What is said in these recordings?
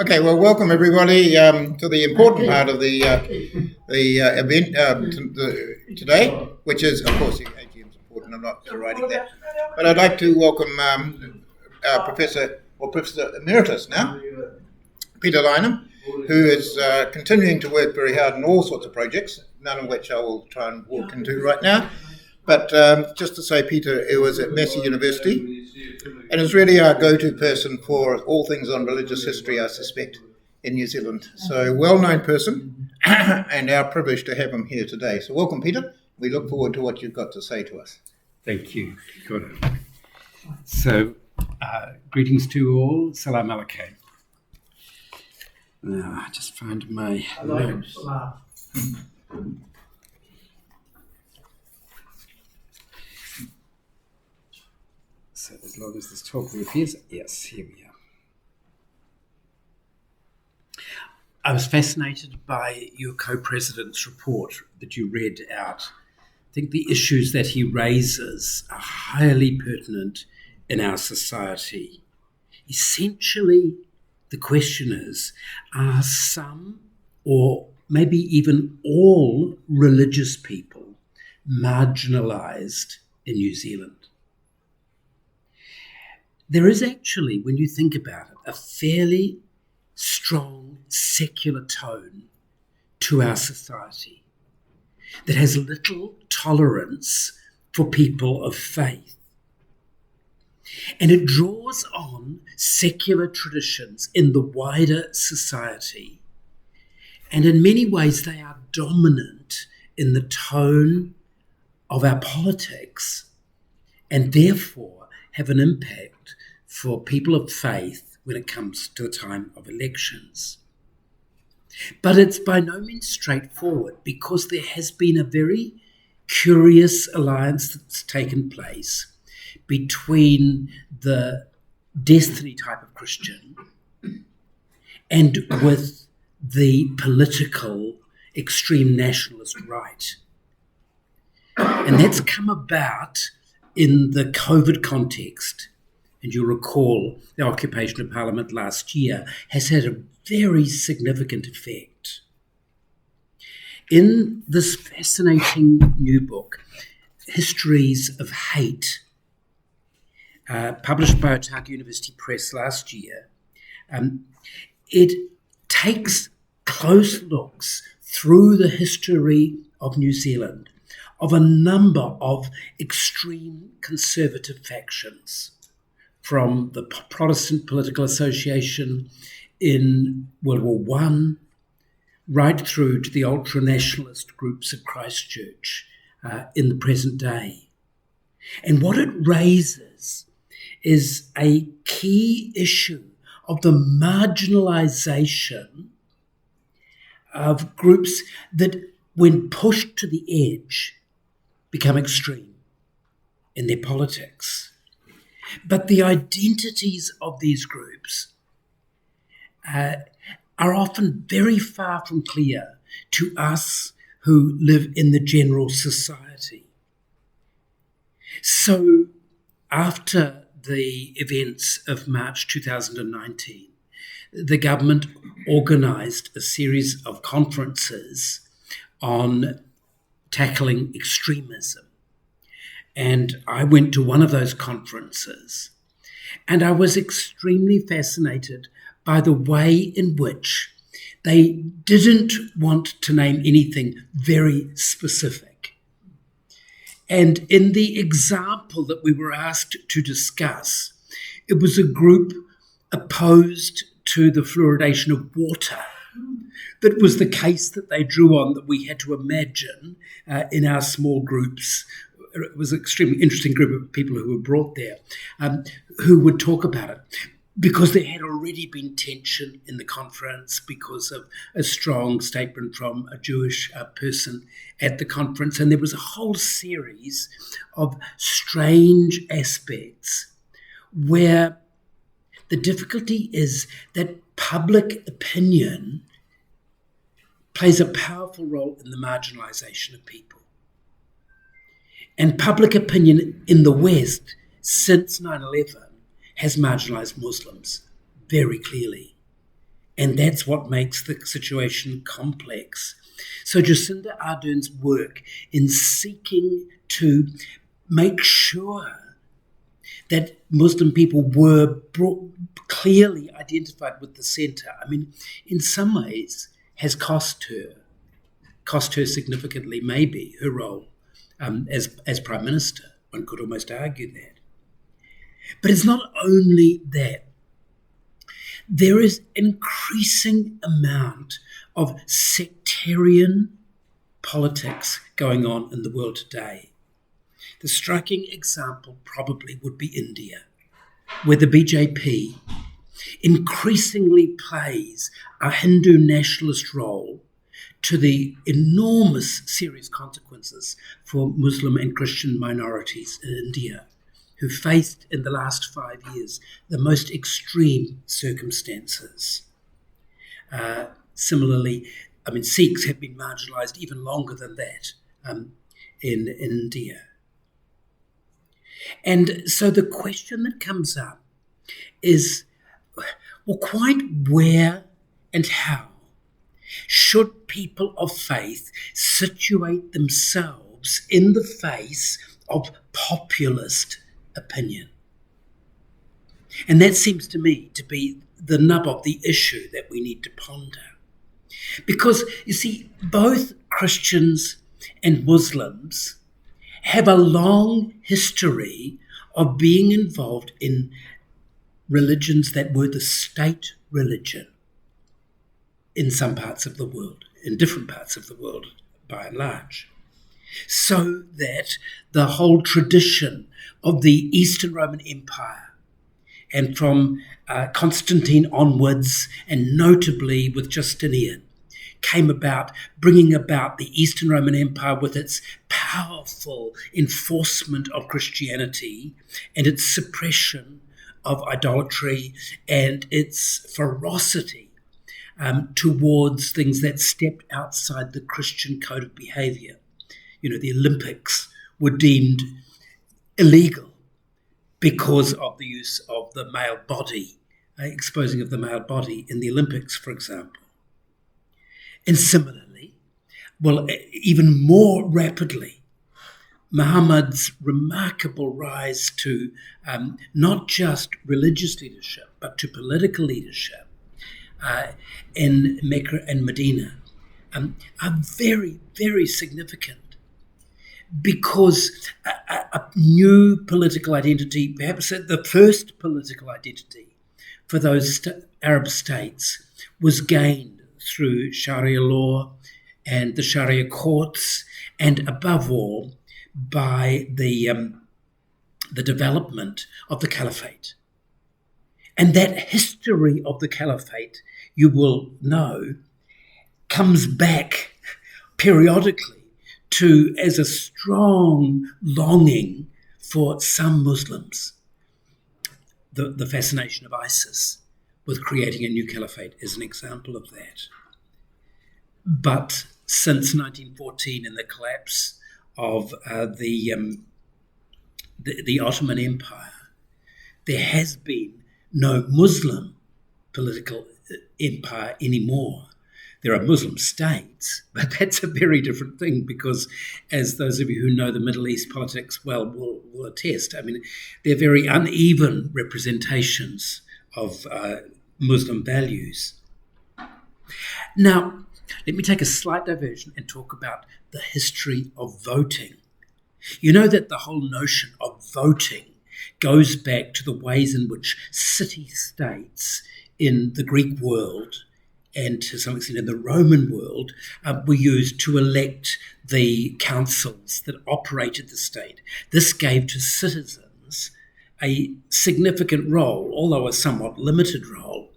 Okay, well, welcome everybody to the important part of the event today, which is, of course, the AGM is important. I'm not writing that, but I'd like to welcome Professor Emeritus now, Peter Lineham, who is continuing to work very hard on all sorts of projects, none of which I will try and walk into right now. But just to say, Peter was at Massey University and is really our go-to person for all things on religious history, I suspect, in New Zealand. So well-known person, and our privilege to have him here today. So welcome, Peter. We look forward to what you've got to say to us. Thank you. Good. So, greetings to all. Salam alaikum. Now, I just find my notes. So as long as this talk appears, yes, here we are. I was fascinated by your co-president's report that you read out. I think the issues that he raises are highly pertinent in our society. Essentially, the question is, are some or maybe even all religious people marginalized in New Zealand? There is actually, when you think about it, a fairly strong secular tone to our society that has little tolerance for people of faith. And it draws on secular traditions in the wider society. And in many ways, they are dominant in the tone of our politics and therefore have an impact for people of faith when it comes to the time of elections. But it's by no means straightforward because there has been a very curious alliance that's taken place between the destiny type of Christian and with the political extreme nationalist right. And that's come about in the COVID context. And you'll recall the occupation of Parliament last year has had a very significant effect. In this fascinating new book, Histories of Hate, published by Otago University Press last year, it takes close looks through the history of New Zealand of a number of extreme conservative factions, from the Protestant Political Association in World War I, right through to the ultra-nationalist groups of Christchurch in the present day. And what it raises is a key issue of the marginalization of groups that, when pushed to the edge, become extreme in their politics. But the identities of these groups are often very far from clear to us who live in the general society. So after the events of March 2019, the government organised a series of conferences on tackling extremism. And I went to one of those conferences, and I was extremely fascinated by the way in which they didn't want to name anything very specific. And in the example that we were asked to discuss, it was a group opposed to the fluoridation of water. That was the case that they drew on, that we had to imagine in our small groups. It was an extremely interesting group of people who were brought there, who would talk about it, because there had already been tension in the conference because of a strong statement from a Jewish person at the conference. And there was a whole series of strange aspects where the difficulty is that public opinion plays a powerful role in the marginalization of people. And public opinion in the West since 9/11 has marginalized Muslims very clearly. And that's what makes the situation complex. So Jacinda Ardern's work in seeking to make sure that Muslim people were clearly identified with the centre, I mean, in some ways has cost her significantly, maybe, her role as Prime Minister. One could almost argue that. But it's not only that. There is an increasing amount of sectarian politics going on in the world today. The striking example probably would be India, where the BJP increasingly plays a Hindu nationalist role to the enormous serious consequences for Muslim and Christian minorities in India, who faced in the last 5 years the most extreme circumstances. Similarly, I mean, Sikhs have been marginalized even longer than that in India. And so the question that comes up is, well, quite where and how should people of faith situate themselves in the face of populist opinion? And that seems to me to be the nub of the issue that we need to ponder. Because, you see, both Christians and Muslims have a long history of being involved in religions that were the state religion in some parts of the world, in different parts of the world by and large. So that the whole tradition of the Eastern Roman Empire, and from Constantine onwards, and notably with Justinian, came about, bringing about the Eastern Roman Empire with its powerful enforcement of Christianity and its suppression of idolatry and its ferocity towards things that stepped outside the Christian code of behavior. You know, the Olympics were deemed illegal because of the use of the male body, exposing of the male body in the Olympics, for example. And similarly, well, even more rapidly, Muhammad's remarkable rise to not just religious leadership, but to political leadership in Mecca and Medina are very, very significant, because a new political identity, perhaps the first political identity for those Arab states, was gained through Sharia law and the Sharia courts, and above all by the development of the caliphate. And that history of the caliphate, you will know, comes back periodically as a strong longing for some Muslims. The fascination of ISIS with creating a new caliphate is an example of that. But since 1914 and the collapse of the Ottoman Empire, there has been no Muslim political empire anymore. There are Muslim states, but that's a very different thing, because, as those of you who know the Middle East politics well will attest, I mean, they're very uneven representations of Muslim values. Now, let me take a slight diversion and talk about the history of voting. You know that the whole notion of voting goes back to the ways in which city-states in the Greek world, and to some extent in the Roman world, were used to elect the councils that operated the state. This gave to citizens a significant role, although a somewhat limited role,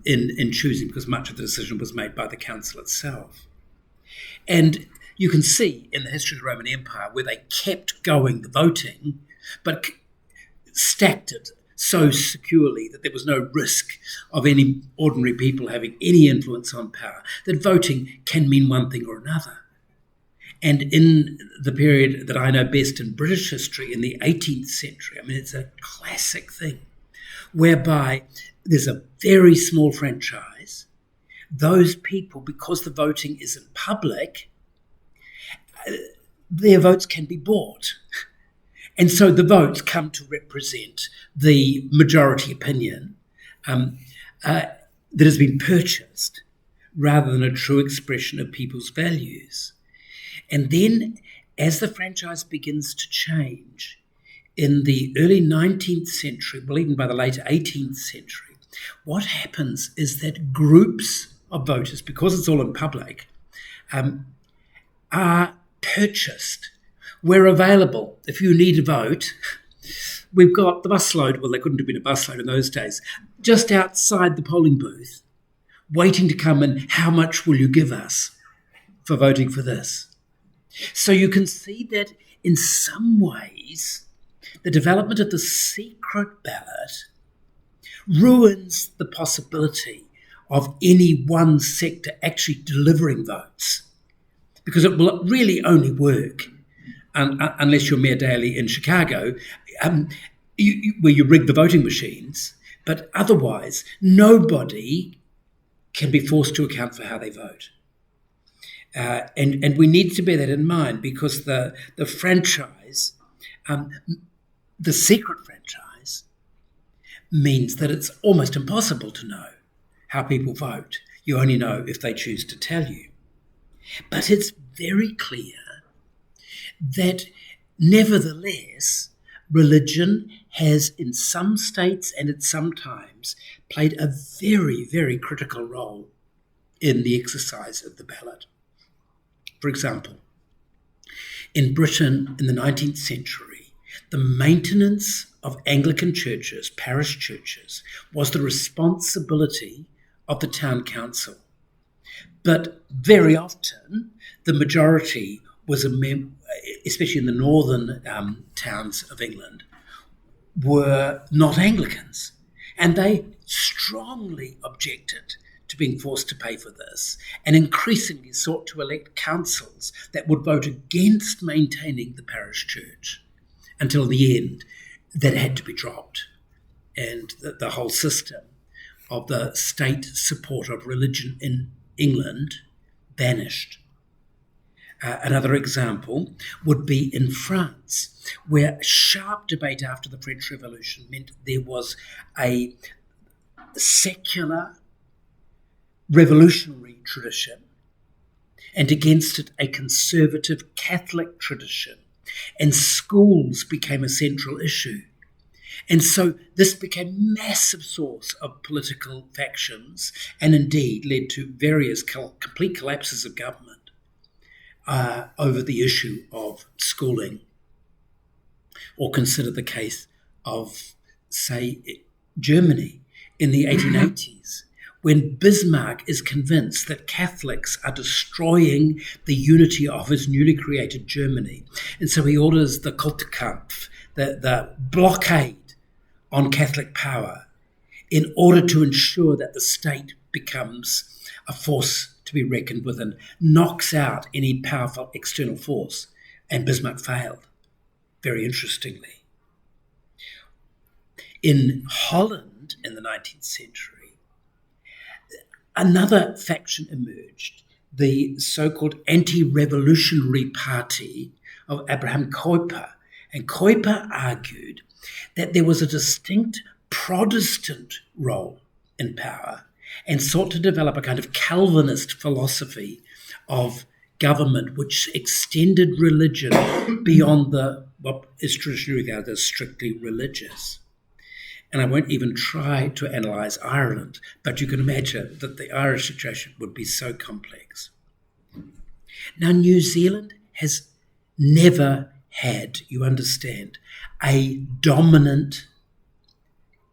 in choosing, because much of the decision was made by the council itself. And you can see in the history of the Roman Empire where they kept going the voting, but stacked it so securely that there was no risk of any ordinary people having any influence on power, that voting can mean one thing or another. And in the period that I know best in British history, in the 18th century, I mean, it's a classic thing, whereby there's a very small franchise. Those people, because the voting isn't public, their votes can be bought. And so the votes come to represent the majority opinion that has been purchased rather than a true expression of people's values. And then as the franchise begins to change in the early 19th century, well, even by the late 18th century, what happens is that groups of voters, because it's all in public, are purchased. We're available. If you need a vote, we've got the busload. Well, there couldn't have been a busload in those days. Just outside the polling booth, waiting to come in. How much will you give us for voting for this? So you can see that in some ways, the development of the secret ballot ruins the possibility of any one sector actually delivering votes, because it will really only work unless you're Mayor Daley in Chicago, where you rig the voting machines. But otherwise, nobody can be forced to account for how they vote. And we need to bear that in mind, because the franchise, the secret franchise, means that it's almost impossible to know how people vote. You only know if they choose to tell you. But it's very clear that nevertheless, religion has in some states and at some times played a very, very critical role in the exercise of the ballot. For example, in Britain in the 19th century, the maintenance of Anglican churches, parish churches, was the responsibility of the town council. But very often, the majority was especially in the northern towns of England, were not Anglicans. And they strongly objected to being forced to pay for this, and increasingly sought to elect councils that would vote against maintaining the parish church, until in the end that had to be dropped. And the whole system of the state support of religion in England vanished. Another example would be in France, where sharp debate after the French Revolution meant there was a secular revolutionary tradition, and against it a conservative Catholic tradition, and schools became a central issue. And so this became a massive source of political factions, and indeed led to various complete collapses of government over the issue of schooling. Or consider the case of, say, Germany in the 1880s, when Bismarck is convinced that Catholics are destroying the unity of his newly created Germany. And so he orders the Kulturkampf, the blockade on Catholic power, in order to ensure that the state becomes a force to be reckoned with and knocks out any powerful external force. And Bismarck failed, very interestingly. In Holland in the 19th century, another faction emerged, the so-called anti-revolutionary party of Abraham Kuyper. And Kuyper argued that there was a distinct Protestant role in power, and sought to develop a kind of Calvinist philosophy of government which extended religion beyond what is traditionally regarded as strictly religious. And I won't even try to analyse Ireland, but you can imagine that the Irish situation would be so complex. Now, New Zealand has never had, you understand, a dominant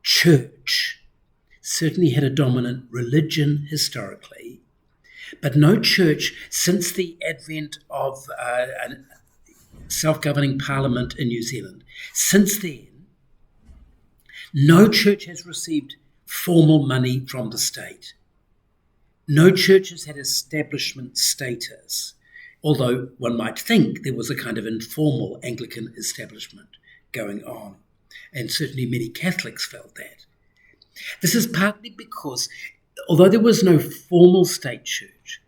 church. Certainly had a dominant religion historically, but no church since the advent of a self-governing parliament in New Zealand. Since then, no church has received formal money from the state. No church has had establishment status, although one might think there was a kind of informal Anglican establishment going on, and certainly many Catholics felt that. This is partly because, although there was no formal state church,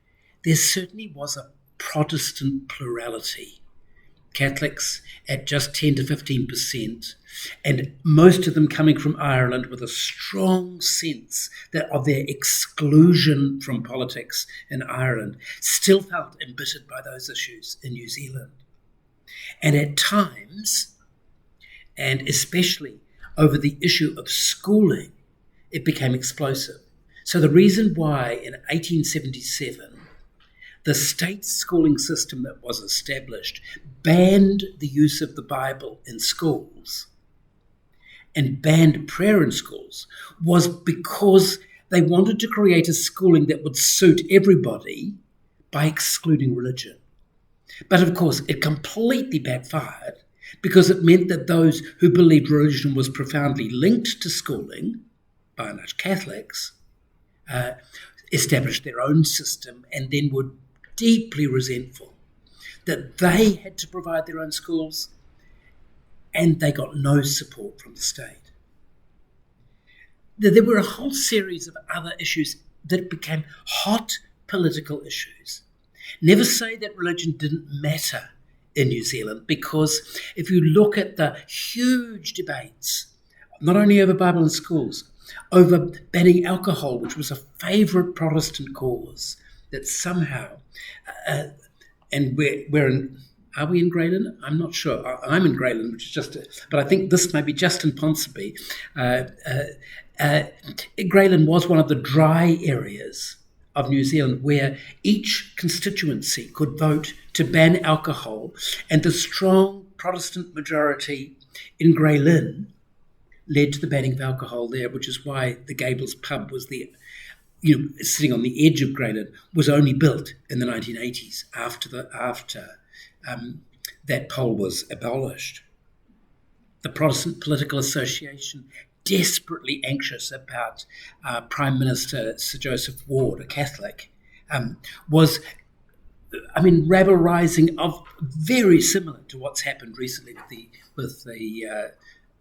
there certainly was a Protestant plurality. Catholics at just 10 to 15%, and most of them coming from Ireland with a strong sense that of their exclusion from politics in Ireland, still felt embittered by those issues in New Zealand. And at times, and especially over the issue of schooling, it became explosive. So the reason why in 1877 the state schooling system that was established banned the use of the Bible in schools and banned prayer in schools was because they wanted to create a schooling that would suit everybody by excluding religion. But of course, it completely backfired because it meant that those who believed religion was profoundly linked to schooling, by and large Catholics, established their own system and then were deeply resentful that they had to provide their own schools and they got no support from the state. There were a whole series of other issues that became hot political issues. Never say that religion didn't matter in New Zealand, because if you look at the huge debates, not only over Bible in schools, over banning alcohol, which was a favourite Protestant cause, that somehow, and we're in, are we in Greyland? I'm not sure. I'm in Greyland, which is but I think this may be just in Ponsonby. Greyland was one of the dry areas of New Zealand where each constituency could vote to ban alcohol, and the strong Protestant majority in Greyland led to the banning of alcohol there, which is why the Gables pub was there. Sitting on the edge of Greyland, was only built in the 1980s after that pole was abolished. The Protestant Political Association, desperately anxious about Prime Minister Sir Joseph Ward, a Catholic, was, rabble-rising of very similar to what's happened recently with the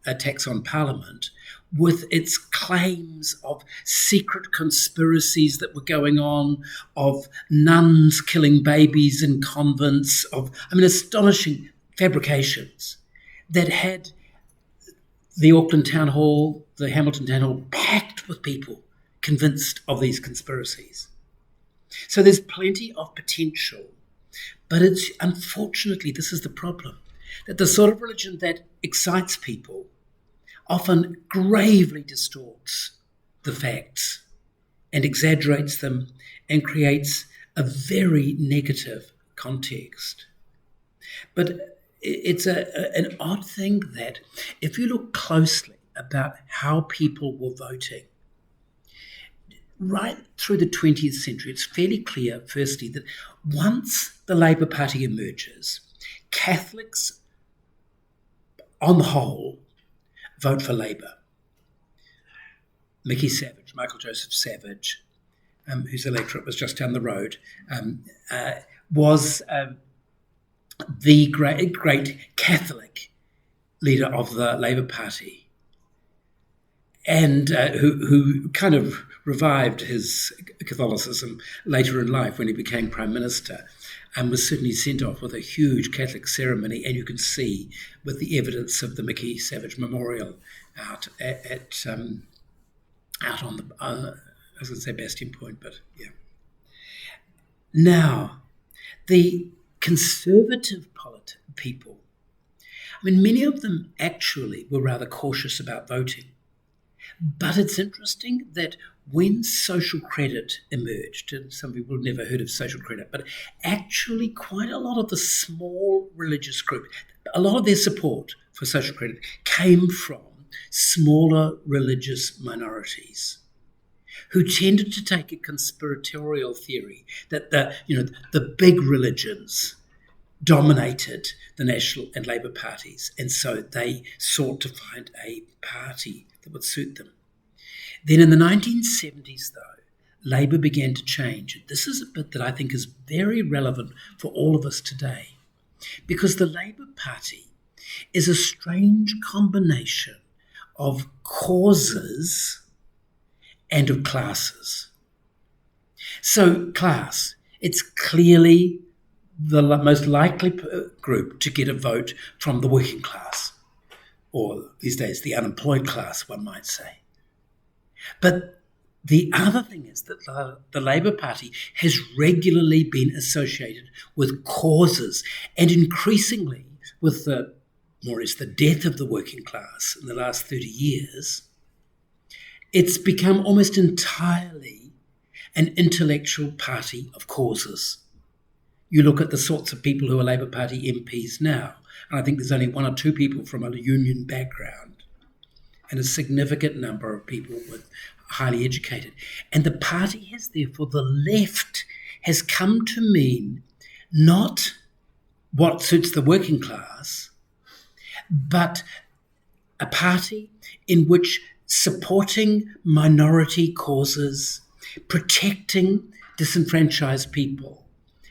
attacks on Parliament, with its claims of secret conspiracies that were going on, of nuns killing babies in convents, astonishing fabrications that had the Auckland Town Hall, the Hamilton Town Hall, packed with people convinced of these conspiracies. So there's plenty of potential, but unfortunately, this is the problem, that the sort of religion that excites people often gravely distorts the facts and exaggerates them and creates a very negative context. But it's an odd thing that if you look closely about how people were voting, right through the 20th century, it's fairly clear, firstly, that once the Labour Party emerges, Catholics, on the whole, vote for Labour. Michael Joseph Savage, whose electorate was just down the road, was the great Catholic leader of the Labour Party, and who kind of revived his Catholicism later in life when he became Prime Minister, and was certainly sent off with a huge Catholic ceremony, and you can see with the evidence of the Mickey Savage Memorial out on the, I was going to say Bastion Point, but yeah. Now, the conservative people, many of them actually were rather cautious about voting. But it's interesting that when social credit emerged, and some people have never heard of social credit, but actually quite a lot of the small religious group, a lot of their support for social credit came from smaller religious minorities who tended to take a conspiratorial theory that the big religions dominated the National and Labour parties, and so they sought to find a party that would suit them. Then in the 1970s, though, Labour began to change. This is a bit that I think is very relevant for all of us today, because the Labour Party is a strange combination of causes and of classes. So class, it's clearly the most likely group to get a vote from the working class, or these days the unemployed class, one might say. But the other thing is that the Labour Party has regularly been associated with causes, and increasingly with the death of the working class in the last 30 years, it's become almost entirely an intellectual party of causes. You look at the sorts of people who are Labour Party MPs now, and I think there's only one or two people from a union background, and a significant number of people with highly educated. And the party has, therefore, the left has come to mean not what suits the working class, but a party in which supporting minority causes, protecting disenfranchised people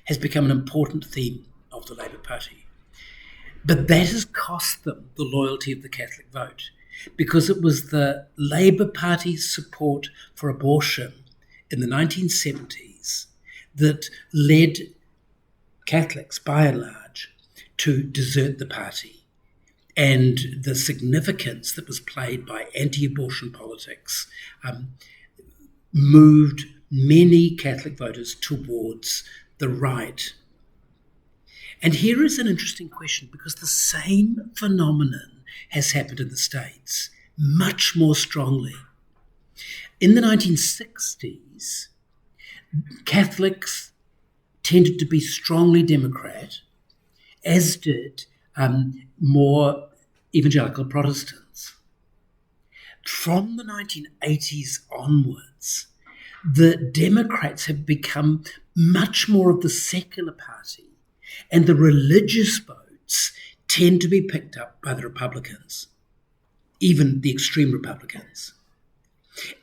has become an important theme of the Labour Party. But that has cost them the loyalty of the Catholic vote, because it was the Labour Party's support for abortion in the 1970s that led Catholics, by and large, to desert the party. And the significance that was played by anti-abortion politics moved many Catholic voters towards the right. And here is an interesting question, because the same phenomenon has happened in the States much more strongly. In the 1960s, Catholics tended to be strongly Democrat, as did more evangelical Protestants. From the 1980s onwards, the Democrats have become much more of the secular party, and the religious votes tend to be picked up by the Republicans, even the extreme Republicans.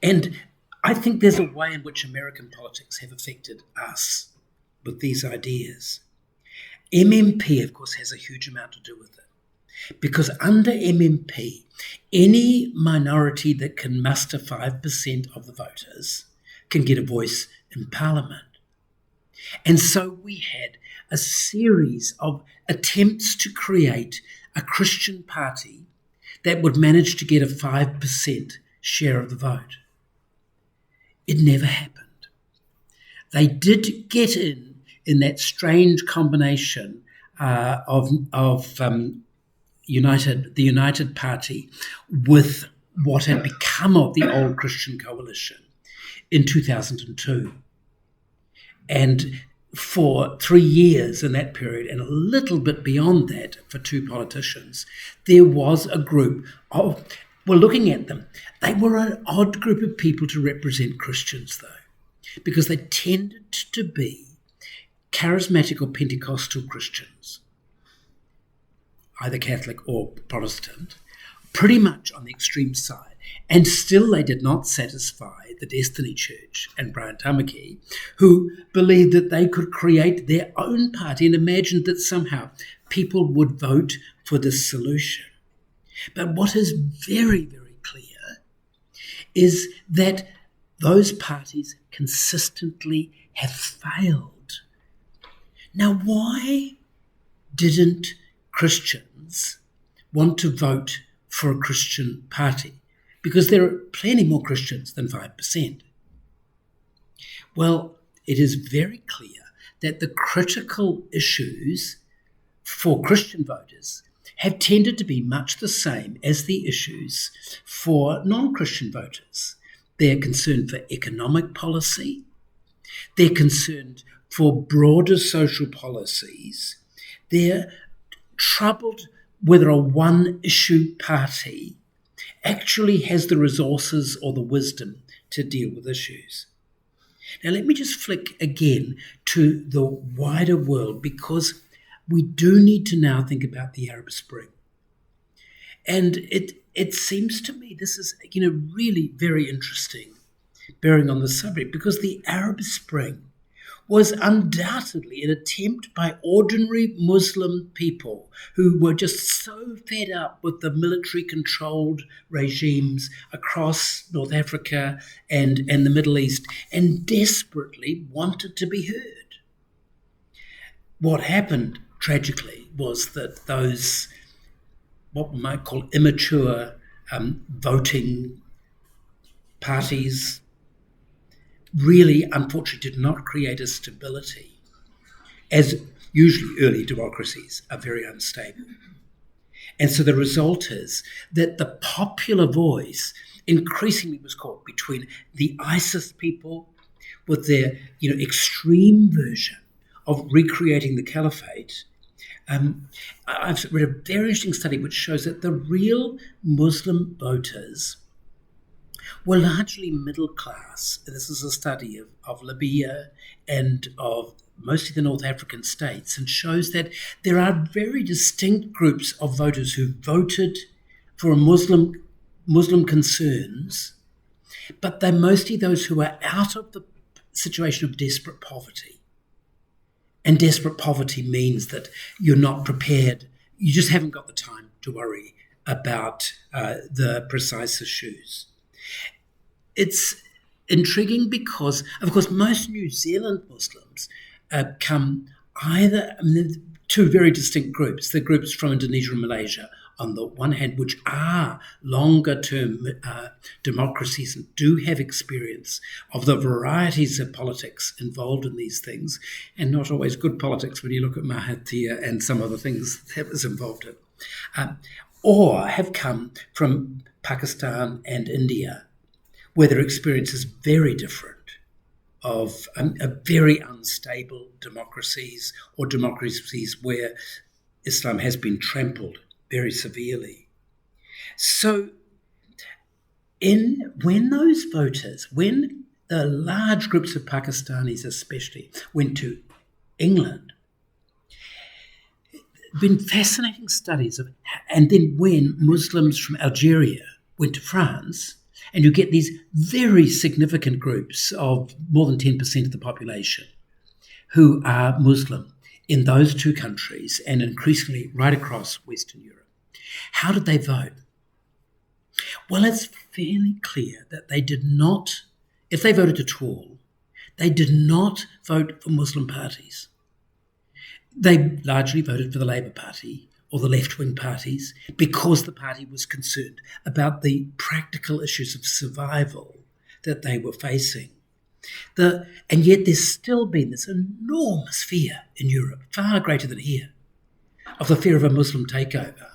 And I think there's a way in which American politics have affected us with these ideas. MMP, of course, has a huge amount to do with it, because under MMP, any minority that can muster 5% of the voters can get a voice in Parliament. And so we had a series of attempts to create a Christian party that would manage to get a 5% share of the vote. It never happened. They did get in that strange combination of the United Party with what had become of the old Christian coalition in 2002. And for 3 years in that period, and a little bit beyond that for two politicians, there was a group of, well, looking at them, they were an odd group of people to represent Christians, though, because they tended to be charismatic or Pentecostal Christians, either Catholic or Protestant, pretty much on the extreme side. And still they did not satisfy the Destiny Church and Brian Tamaki, who believed that they could create their own party and imagined that somehow people would vote for this solution. But what is very, very clear is that those parties consistently have failed. Now, why didn't Christians want to vote for a Christian party? Because there are plenty more Christians than 5%. Well, it is very clear that the critical issues for Christian voters have tended to be much the same as the issues for non-Christian voters. They're concerned for economic policy. They're concerned for broader social policies. They're troubled whether a one-issue party actually has the resources or the wisdom to deal with issues. Now, let me just flick again to the wider world, because we do need to now think about the Arab Spring. And it seems to me this is, really very interesting, bearing on the subject, because the Arab Spring was undoubtedly an attempt by ordinary Muslim people who were just so fed up with the military-controlled regimes across North Africa and the Middle East and desperately wanted to be heard. What happened, tragically, was that those, what we might call immature voting parties, really, unfortunately, did not create a stability, as usually early democracies are very unstable. And so the result is that the popular voice increasingly was caught between the ISIS people with their extreme version of recreating the caliphate. I've read a very interesting study which shows that the real Muslim voters were largely middle class. This is a study of Libya and of mostly the North African states, and shows that there are very distinct groups of voters who voted for Muslim concerns, but they're mostly those who are out of the situation of desperate poverty. And desperate poverty means that you're not prepared, you just haven't got the time to worry about the precise issues. It's intriguing because, of course, most New Zealand Muslims come either, two very distinct groups. The groups from Indonesia and Malaysia, on the one hand, which are longer-term democracies and do have experience of the varieties of politics involved in these things, and not always good politics when you look at Mahathir and some of the things that was involved in, or have come from Pakistan and India, where their experience is very different of very unstable democracies, or democracies where Islam has been trampled very severely. So when those voters, when the large groups of Pakistanis especially went to England, been fascinating studies of, and then when Muslims from Algeria went to France, and you get these very significant groups of more than 10% of the population who are Muslim in those two countries and increasingly right across Western Europe. How did they vote? Well, it's fairly clear that they did not, if they voted at all, they did not vote for Muslim parties. They largely voted for the Labour Party or the left-wing parties because the party was concerned about the practical issues of survival that they were facing. And yet there's still been this enormous fear in Europe, far greater than here, of the fear of a Muslim takeover.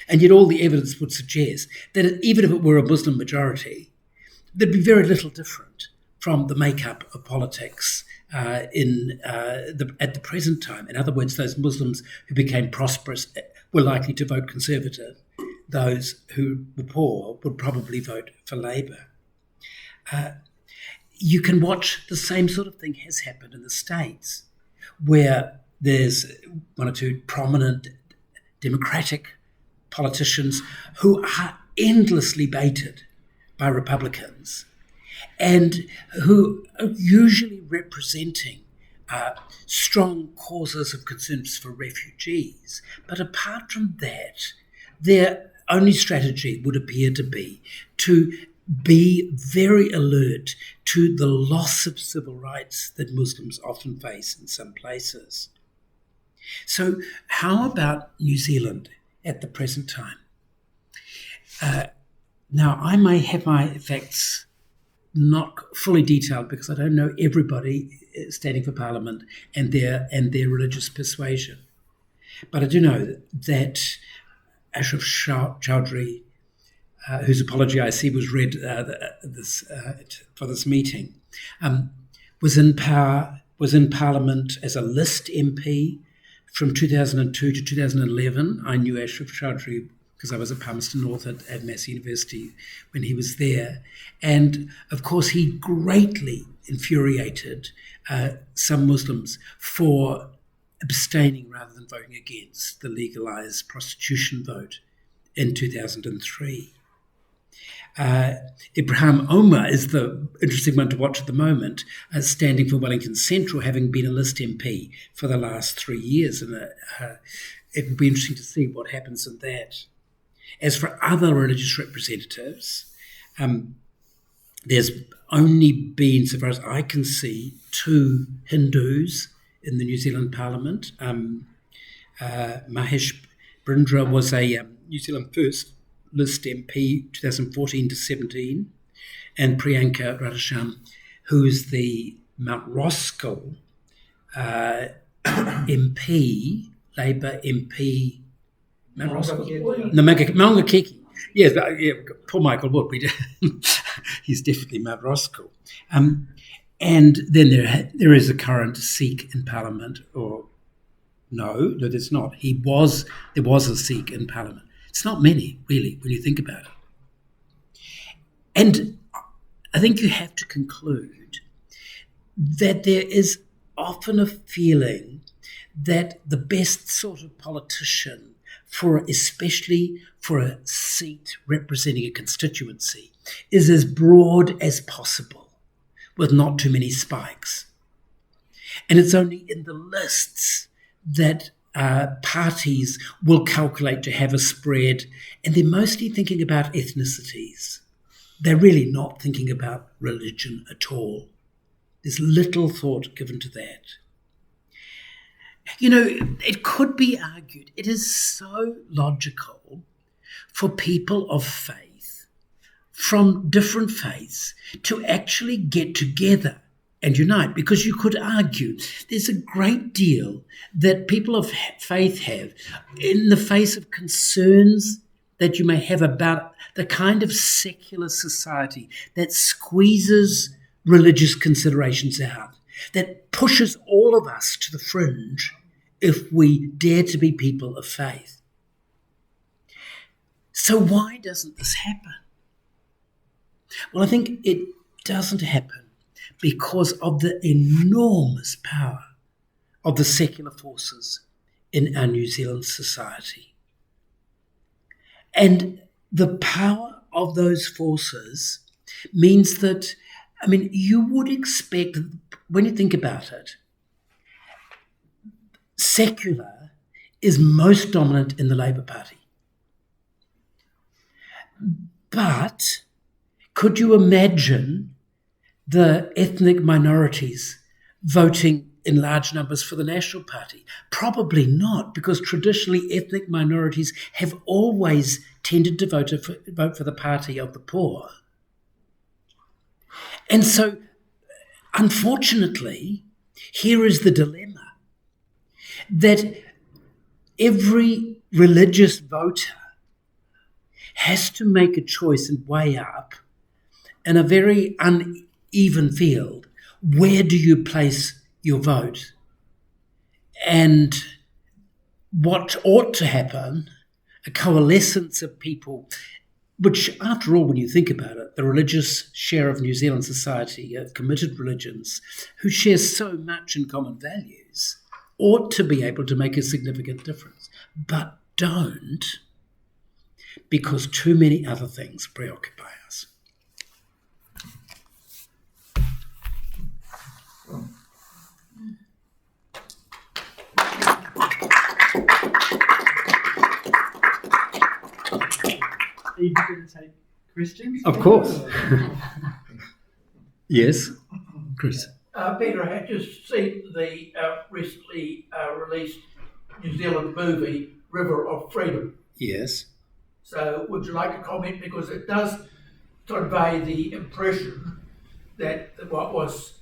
And yet all the evidence would suggest that even if it were a Muslim majority, there'd be very little different from the makeup of politics at the present time. In other words, those Muslims who became prosperous were likely to vote Conservative. Those who were poor would probably vote for Labour. You can watch the same sort of thing has happened in the States, where there's one or two prominent Democratic politicians who are endlessly baited by Republicans and who are usually representing strong causes of concerns for refugees. But apart from that, their only strategy would appear to be very alert to the loss of civil rights that Muslims often face in some places. So how about New Zealand at the present time? Now, I may have my facts not fully detailed because I don't know everybody standing for Parliament and their religious persuasion. But I do know that Ashraf Chowdhury, whose apology I see was read for this meeting, was in Parliament as a list MP from 2002 to 2011. I knew Ashraf Chowdhury because I was at Palmerston North at Mass University when he was there. And of course, he greatly infuriated some Muslims for abstaining rather than voting against the legalised prostitution vote in 2003. Ibrahim Omar is the interesting one to watch at the moment, standing for Wellington Central, having been a list MP for the last 3 years. And it will be interesting to see what happens in that. As for other religious representatives, there's only been, so far as I can see, 2 Hindus in the New Zealand Parliament. Mahesh Brindra was a New Zealand First List MP 2014 to 17, and Priyanka Radhashyam, who's the Mount Roskill MP, Labour MP, Mount Roskill? No, Maungakeki. Yes, poor Michael Wood. He's definitely Mount Roskill. And then there is a current Sikh in Parliament, or no, there's not. There was a Sikh in Parliament. It's not many, really, when you think about it. And I think you have to conclude that there is often a feeling that the best sort of politician, especially for a seat representing a constituency, is as broad as possible, with not too many spikes. And it's only in the lists that parties will calculate to have a spread, and they're mostly thinking about ethnicities. They're really not thinking about religion at all. There's little thought given to that. You know, it could be argued, it is so logical for people of faith from different faiths to actually get together and unite, because you could argue there's a great deal that people of faith have in the face of concerns that you may have about the kind of secular society that squeezes religious considerations out, that pushes all of us to the fringe if we dare to be people of faith. So why doesn't this happen? Well, I think it doesn't happen because of the enormous power of the secular forces in our New Zealand society. And the power of those forces means that, you would expect, when you think about it, secular is most dominant in the Labour Party. But could you imagine the ethnic minorities voting in large numbers for the National Party? Probably not, because traditionally ethnic minorities have always tended to vote for the party of the poor. And so, unfortunately, here is the dilemma, that every religious voter has to make a choice and weigh up in a very uneven field, where do you place your vote? And what ought to happen, a coalescence of people, which after all, when you think about it, the religious share of New Zealand society, committed religions, who share so much in common values, ought to be able to make a significant difference, but don't, because too many other things preoccupy us. Are you going to take questions? Of course. Yes, Chris. Peter, I had just seen the recently released New Zealand movie, River of Freedom. Yes. So would you like to comment? Because it does convey the impression that what was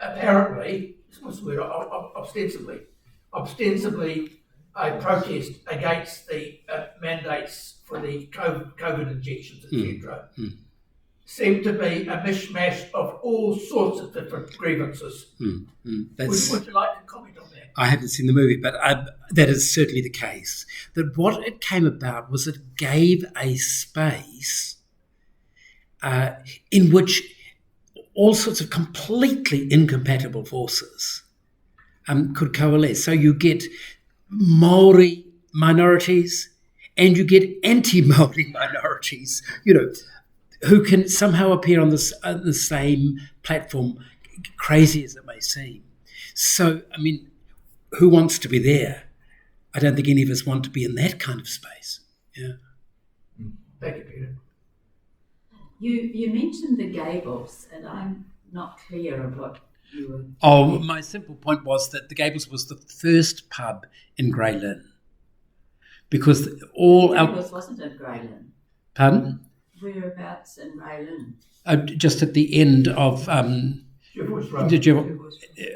apparently, what's the word, ostensibly a protest against the mandates for the COVID injections, etc. Seemed to be a mishmash of all sorts of different grievances. Would you like to comment on that? I haven't seen the movie, but that is certainly the case. That what it came about was it gave a space in which all sorts of completely incompatible forces could coalesce. So you get Maori minorities, and you get anti-Māori minorities, who can somehow appear on the same platform, crazy as it may seem. So, who wants to be there? I don't think any of us want to be in that kind of space. Yeah. Thank you, Peter. You mentioned the Gables, and I'm not clear of what you were... Oh, my simple point was that the Gables was the first pub in Grey Lynn. Because all... Gables wasn't in Grey Lynn. Pardon? Whereabouts in Grey Lynn? Just at the end of... Jervois Road.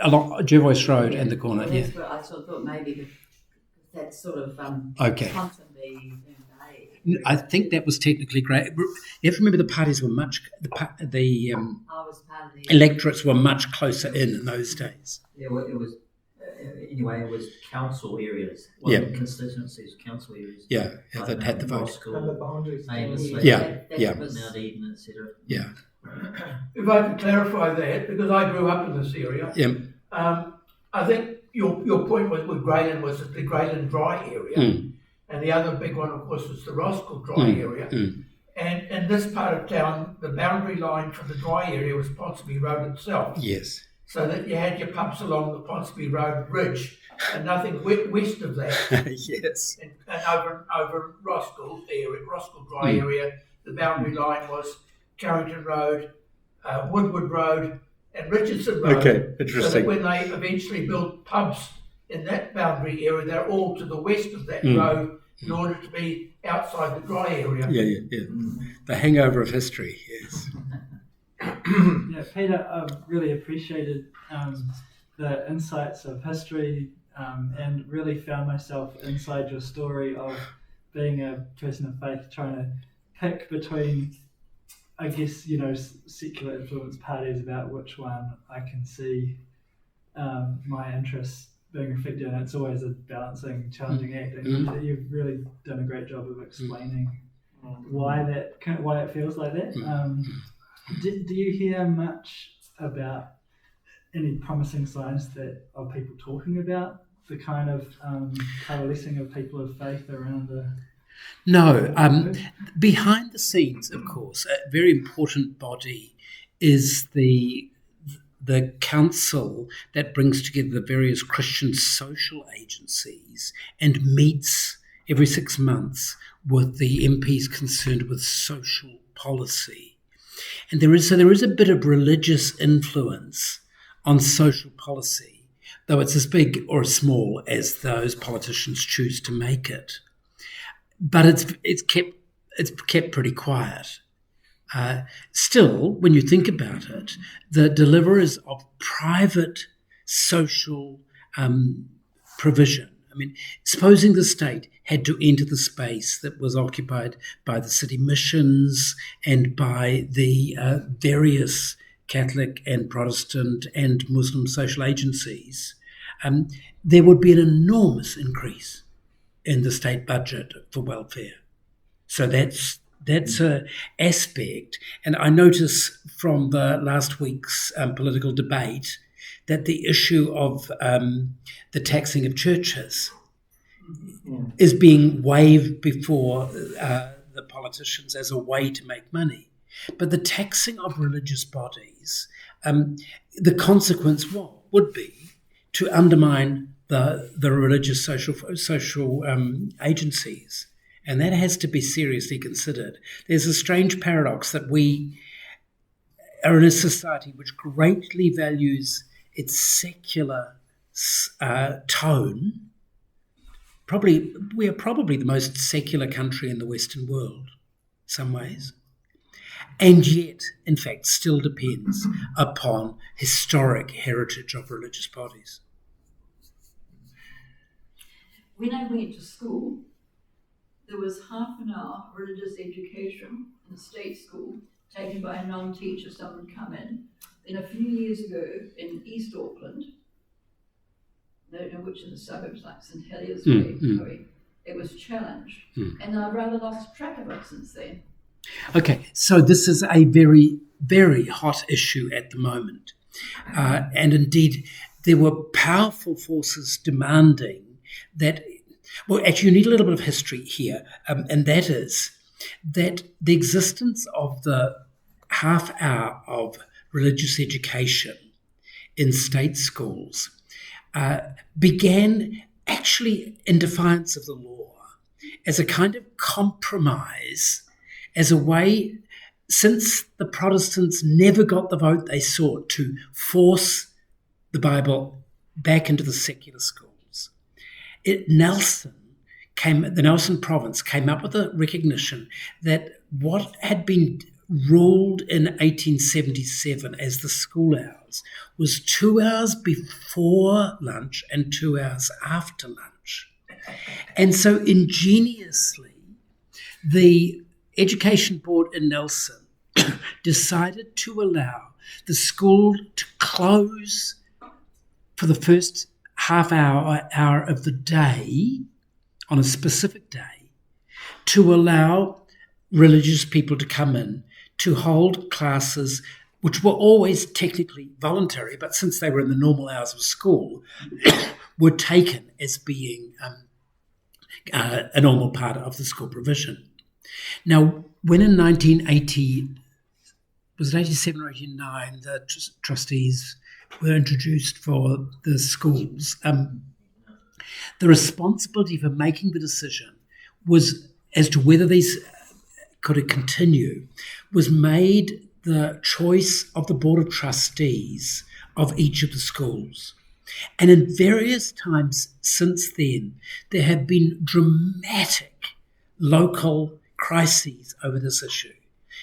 along Jervois Road and the corner, Well, yeah. that's what I sort of thought maybe that sort of Okay. Ponsonby and I think that was technically great. You have to remember the parties were much... The I was part of the... electorates were much closer in those days. Yeah, well, it was anyway. It was council areas. Yeah. Constituencies, council areas. Yeah, that had the vote. School, And the boundaries. famously. Yeah. Mount Eden, etc. Yeah. If I could clarify that, because I grew up in this area, Yeah. I think your point with Grey Lynn was that the Grey Lynn dry area, and the other big one, of course, was the Roskill dry area. And in this part of town, the boundary line for the dry area was Ponsonby Road itself. Yes. So that you had your pubs along the Ponsonby Road Ridge, and nothing west of that. Yes. And over Roskill dry area, the boundary line was Carrington Road, Woodward Road, and Richardson Road. Okay, So interesting. that when they eventually built pubs in that boundary area, they're all to the west of that road in order to be outside the dry area. Yeah. The hangover of history, yes. Yeah, Peter, I've really appreciated the insights of history and really found myself inside your story of being a person of faith, trying to pick between, I guess, secular influence parties about which one I can see my interests being reflected in. It's always a balancing, challenging act, and you've really done a great job of explaining why it feels like that. Do you hear much about any promising signs of people talking about the kind of coalescing of people of faith around the... No, behind the scenes, of course, a very important body is the council that brings together the various Christian social agencies and meets every 6 months with the MPs concerned with social policy. And there is a bit of religious influence on social policy, though it's as big or as small as those politicians choose to make it. But it's kept pretty quiet. Still, when you think about it, the deliverers of private social provision. Supposing the state had to enter the space that was occupied by the city missions and by the various Catholic and Protestant and Muslim social agencies, there would be an enormous increase in the state budget for welfare. So that's an aspect. And I notice from the last week's political debate that the issue of the taxing of churches is being waved before the politicians as a way to make money. But the taxing of religious bodies, the consequence would be to undermine the religious social agencies. And that has to be seriously considered. There's a strange paradox that we are in a society which greatly values its secular tone. We are probably the most secular country in the Western world, in some ways. And yet, in fact, still depends upon historic heritage of religious bodies. When I went to school, there was half an hour religious education in a state school taken by a non-teacher. Someone would come in. Then a few years ago in East Auckland, I don't know which of the suburbs, like St Heliers Way, it was challenged. And I've rather lost track of it since then. Okay, so this is a very, very hot issue at the moment. And indeed, there were powerful forces demanding that Well, actually, you need a little bit of history here, and that is that the existence of the half hour of religious education in state schools began actually in defiance of the law as a kind of compromise, as a way, since the Protestants never got the vote they sought, to force the Bible back into the secular schools. The Nelson province came up with a recognition that what had been ruled in 1877 as the school hours was 2 hours before lunch and 2 hours after lunch. And so ingeniously, the Education Board in Nelson decided to allow the school to close for the first half hour of the day on a specific day, to allow religious people to come in to hold classes which were always technically voluntary, but since they were in the normal hours of school, were taken as being a normal part of the school provision. Now, when in 1980, was it 87 or 89, the trustees were introduced for the schools, the responsibility for making the decision was as to whether these could continue was made the choice of the Board of Trustees of each of the schools. And in various times since then, there have been dramatic local crises over this issue.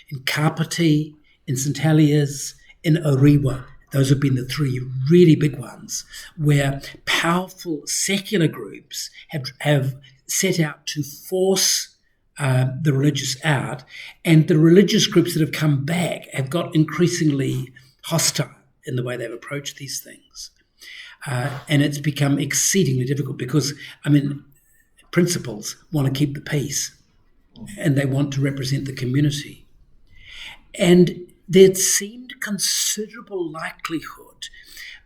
In Kapiti, in St Heliers, in Orewa, those have been the three really big ones, where powerful secular groups have set out to force the religious out, and the religious groups that have come back have got increasingly hostile in the way they've approached these things. And it's become exceedingly difficult because, principals want to keep the peace and they want to represent the community. And there seemed considerable likelihood,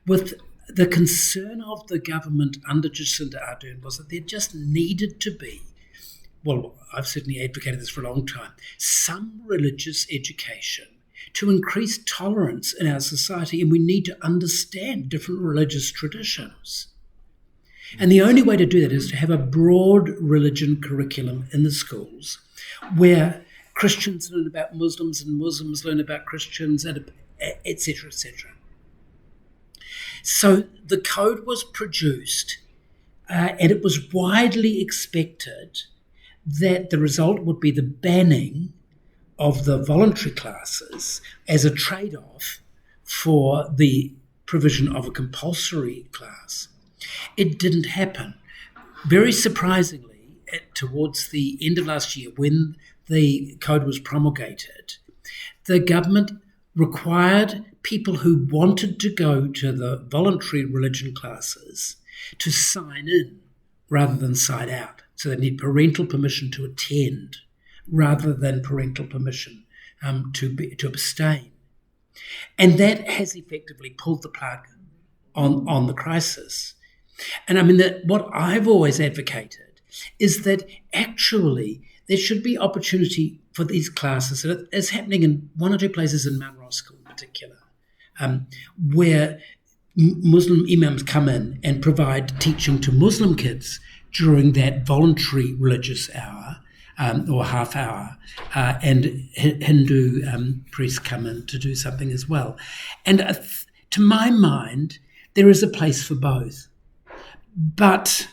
with the concern of the government under Jacinda Ardern, was that there just needed to be, well, I've certainly advocated this for a long time, some religious education to increase tolerance in our society, and we need to understand different religious traditions. And the only way to do that is to have a broad religion curriculum in the schools where Christians learn about Muslims and Muslims learn about Christians, and et cetera, et cetera. So the code was produced, and it was widely expected that the result would be the banning of the voluntary classes as a trade-off for the provision of a compulsory class. It didn't happen. Very surprisingly, towards the end of last year, when the code was promulgated, the government required people who wanted to go to the voluntary religion classes to sign in rather than sign out. So they need parental permission to attend rather than parental permission to abstain. And that has effectively pulled the plug on the crisis. And what I've always advocated is that actually there should be opportunity for these classes. And it's happening in one or two places in Mount Roskill in particular, where Muslim imams come in and provide teaching to Muslim kids during that voluntary religious hour or half hour, and Hindu priests come in to do something as well. And to my mind, there is a place for both. But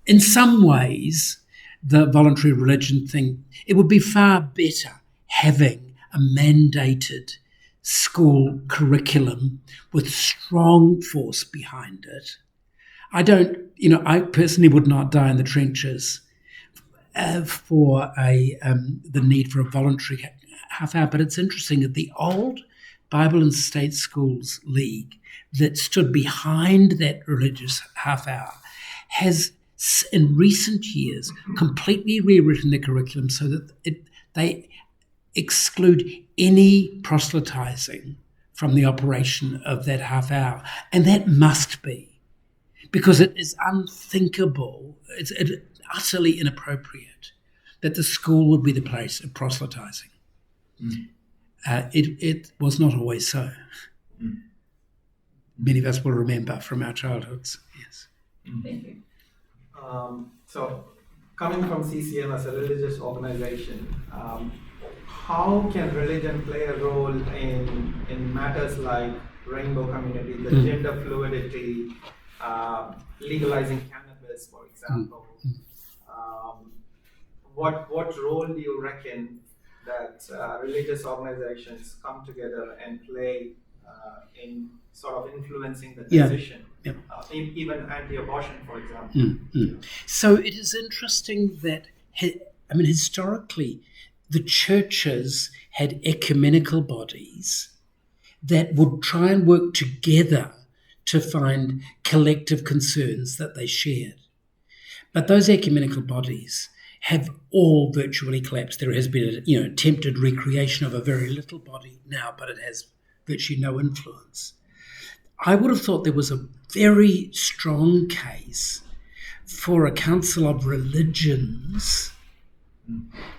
in some ways, the voluntary religion thing, it would be far better having a mandated school curriculum with strong force behind it. I personally would not die in the trenches for the need for a voluntary half hour, but it's interesting that the old Bible and State Schools League that stood behind that religious half hour has in recent years completely rewritten the curriculum so that they exclude any proselytizing from the operation of that half hour. And that must be, because it is unthinkable, it's utterly inappropriate that the school would be the place of proselytizing. It was not always so. Many of us will remember from our childhoods. Yes. Thank you. So, coming from CCM as a religious organization, how can religion play a role in matters like rainbow community, the gender fluidity, legalizing cannabis, for example? What role do you reckon that religious organizations come together and play in sort of influencing the decision? Even anti-abortion, for example. So it is interesting that, historically, the churches had ecumenical bodies that would try and work together to find collective concerns that they shared. But those ecumenical bodies have all virtually collapsed. There has been an attempted recreation of a very little body now, but it has virtually no influence. I would have thought there was a very strong case for a council of religions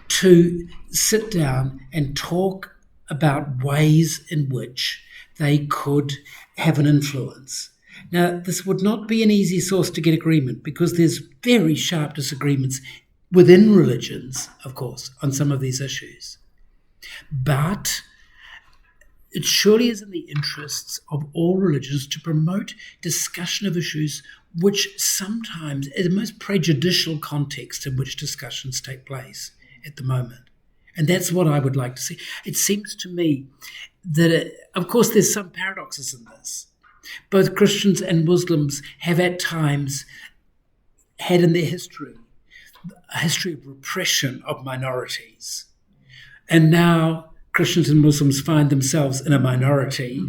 to sit down and talk about ways in which they could have an influence. Now, this would not be an easy source to get agreement because there's very sharp disagreements within religions, of course, on some of these issues. But it surely is in the interests of all religions to promote discussion of issues which sometimes are the most prejudicial context in which discussions take place at the moment. And that's what I would like to see. It seems to me that, of course, there's some paradoxes in this. Both Christians and Muslims have at times had in their history a history of repression of minorities. And now Christians and Muslims find themselves in a minority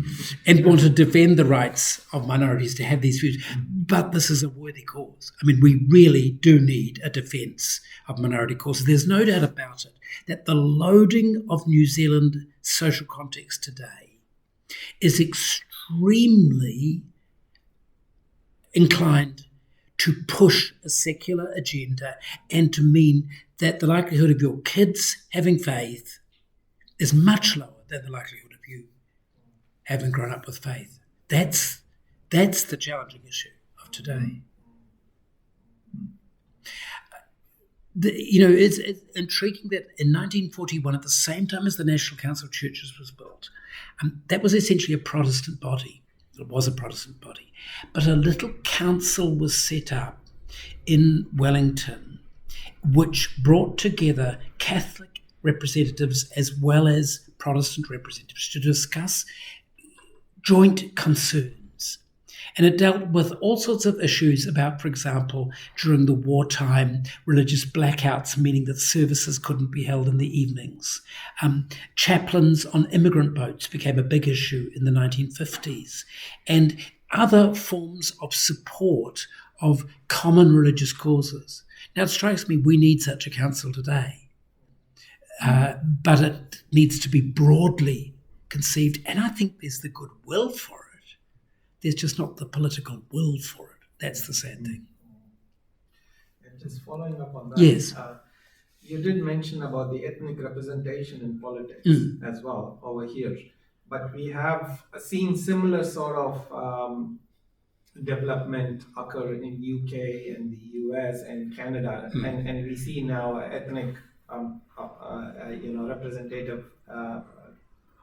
and want to defend the rights of minorities to have these views. But this is a worthy cause. We really do need a defence of minority causes. There's no doubt about it that the loading of New Zealand social context today is extremely inclined to push a secular agenda and to mean that the likelihood of your kids having faith is much lower than the likelihood of you having grown up with faith. That's the challenging issue of today. It's intriguing that in 1941, at the same time as the National Council of Churches was built, that was essentially a Protestant body. It was a Protestant body. But a little council was set up in Wellington, which brought together Catholic representatives as well as Protestant representatives to discuss joint concerns. And it dealt with all sorts of issues about, for example, during the wartime, religious blackouts, meaning that services couldn't be held in the evenings. Chaplains on immigrant boats became a big issue in the 1950s. And other forms of support of common religious causes. Now, it strikes me we need such a council today. But it needs to be broadly conceived. And I think there's the goodwill for it. There's just not the political will for it. That's the sad thing. And just following up on that, yes. You did mention about the ethnic representation in politics as well over here. But we have seen similar sort of development occur in UK and the US and Canada. And we see now ethnic representative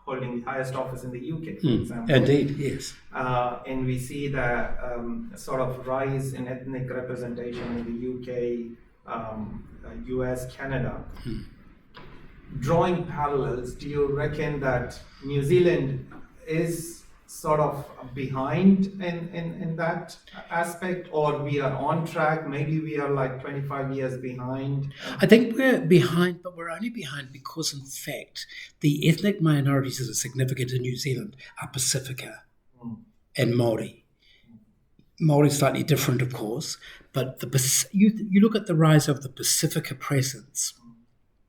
holding the highest office in the UK, for example. Indeed, yes. And we see that sort of rise in ethnic representation in the UK, US, Canada. Drawing parallels, do you reckon that New Zealand is sort of behind in that aspect, or we are on track? Maybe we are like 25 years behind. I think we're behind, but we're only behind because, in fact, the ethnic minorities that are significant in New Zealand are Pacifica and Māori. Māori is slightly different, of course, but you look at the rise of the Pacifica presence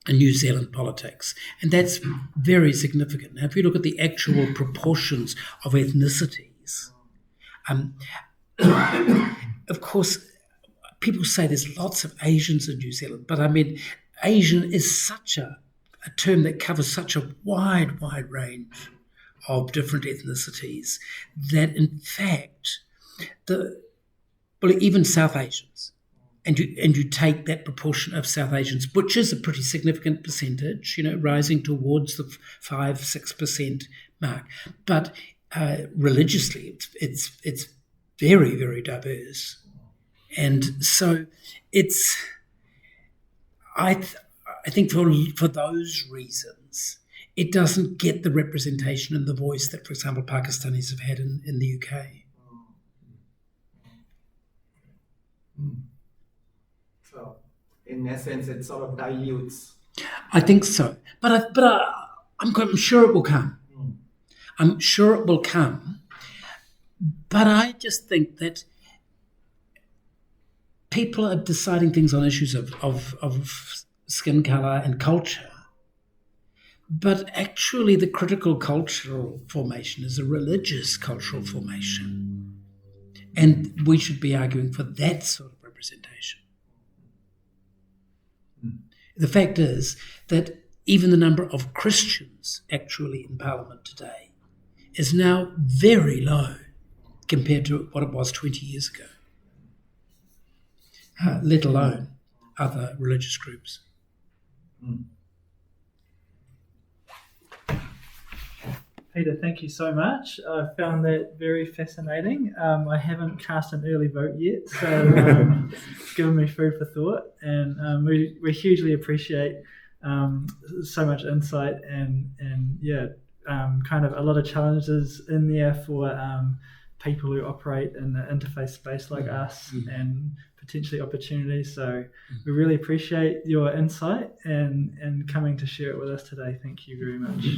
in New Zealand politics, and that's very significant. Now, if you look at the actual proportions of ethnicities, of course, people say there's lots of Asians in New Zealand, but I mean, Asian is such a term that covers such a wide range of different ethnicities that, in fact, even South Asians, and you take that proportion of South Asians, which is a pretty significant percentage, rising towards the 5-6% mark, but religiously, it's very, very diverse, and so I think for those reasons, it doesn't get the representation and the voice that, for example, Pakistanis have had in the UK. So, in essence, it sort of dilutes. I think so, but I'm sure it will come. I'm sure it will come, but I just think that people are deciding things on issues of skin colour and culture, but actually the critical cultural formation is a religious cultural formation, and we should be arguing for that sort of representation. The fact is that even the number of Christians actually in Parliament today is now very low compared to what it was 20 years ago, let alone other religious groups. Peter, thank you so much. I found that very fascinating. I haven't cast an early vote yet, so it's given me food for thought, and we hugely appreciate so much insight and kind of a lot of challenges in there for people who operate in the interfaith space like us, and potentially opportunities. So we really appreciate your insight and coming to share it with us today. Thank you very much.